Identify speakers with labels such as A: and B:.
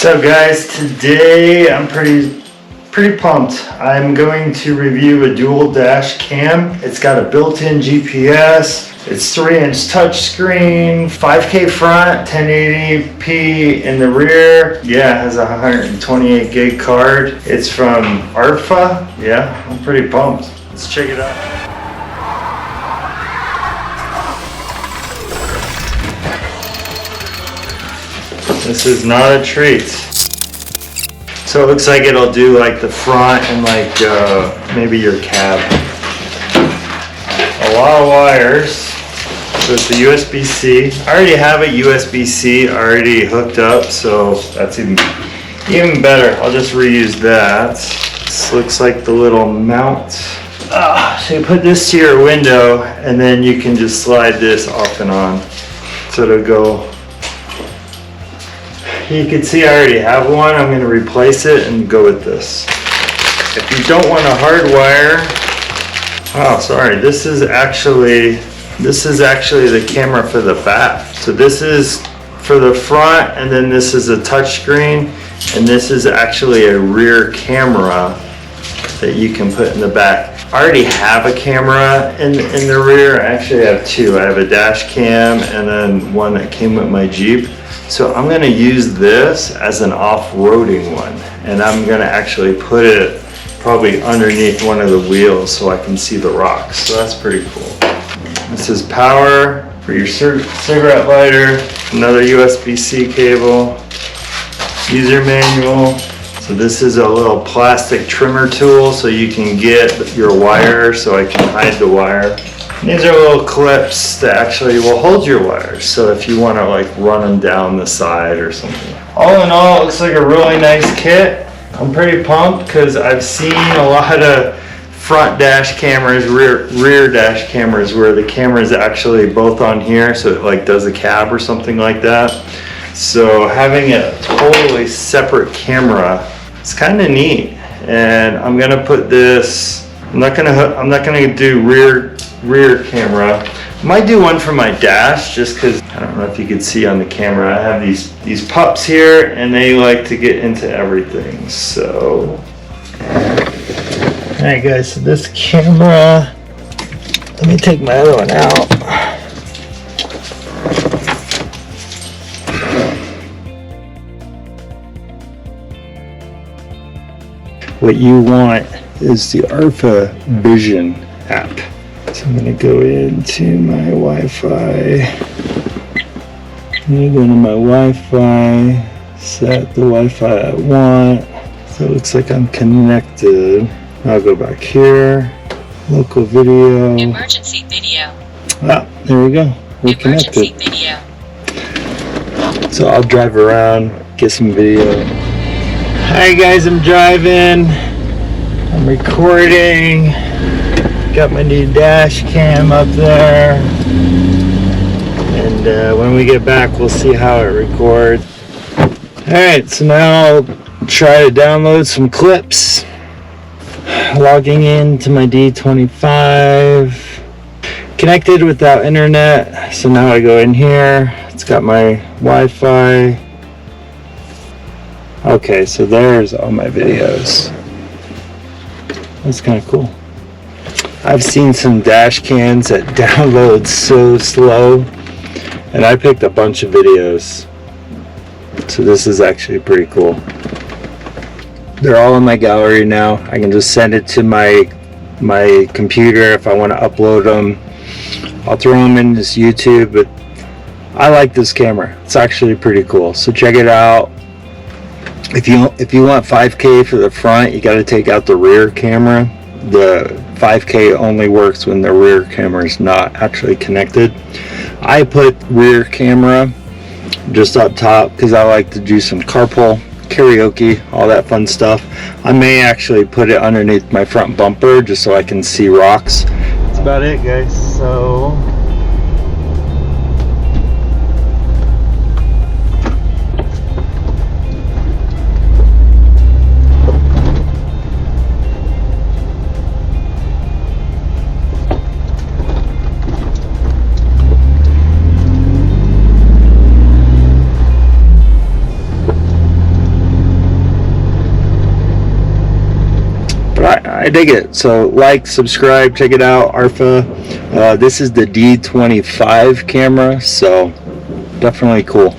A: So guys, today I'm pretty pumped. I'm going to review a dual dash cam. It's got a built-in GPS. It's 3-inch touchscreen, 5K front, 1080p in the rear. Yeah, it has a 128 gig card. It's from Arpha. Yeah, I'm pretty pumped. Let's check it out. This is not a treat. So it looks like it'll do like the front and like maybe your cab. A lot of wires. So it's a USB-C. I already have a USB-C already hooked up, so that's even better. I'll just reuse that. This looks like the little mount. So you put this to your window and then you can just slide this off and on. So it'll go. You can see I already have one. I'm going to replace it and go with this. If you don't want to hardwire, oh sorry, this is actually the camera for the back. So this is for the front, and then this is a touch screen, and this is actually a rear camera that you can put in the back. I already have a camera in the rear. I actually have two. I have a dash cam and then one that came with my Jeep. So I'm going to use this as an off-roading one, and I'm going to actually put it probably underneath one of the wheels so I can see the rocks. So that's pretty cool. This is power for your cigarette lighter, another USB-C cable, user manual. So this is a little plastic trimmer tool so you can get your wire, so I can hide the wire. These are little clips that actually will hold your wires, so if you want to like run them down the side or something. All in all, it looks like a really nice kit. I'm pretty pumped because I've seen a lot of front dash cameras, rear dash cameras where the camera is actually both on here, so it like does a cab or something like that. So having a totally separate camera, it's kind of neat. And I'm gonna put this. I'm not gonna do rear camera. I might do one for my dash just because I don't know if you can see on the camera. I have these pups here and they like to get into everything. So alright guys, so this camera, let me take my other one out. What you want is the Arpha Vision app. So I'm going to go into my Wi-Fi. I'm going to go into my Wi-Fi, set the Wi-Fi I want. So it looks like I'm connected. I'll go back here, local video.
B: Emergency video.
A: Ah, there we go. We're
B: Emergency
A: connected.
B: video.
A: So I'll drive around, get some video. Hi guys, I'm driving. I'm recording. Got my new dash cam up there, and when we get back we'll see how it records. Alright, so now I'll try to download some clips. Logging into my D25, connected without internet, so now I go in here. It's got my Wi-Fi. Okay, so there's all my videos. That's kind of cool. I've seen some dash cams that download so slow, and I picked a bunch of videos. So this is actually pretty cool. They're all in my gallery now. I can just send it to my computer if I want to upload them. I'll throw them in this YouTube, but I like this camera. It's actually pretty cool. So check it out. If you want 5K for the front, you got to take out the rear camera. The 5K only works when the rear camera is not actually connected. I put rear camera just up top because I like to do some carpool, karaoke, all that fun stuff. I may actually put it underneath my front bumper just so I can see rocks. That's about it guys. So I dig it. So like, subscribe, check it out, Arpha. This is the D25 camera, so definitely cool.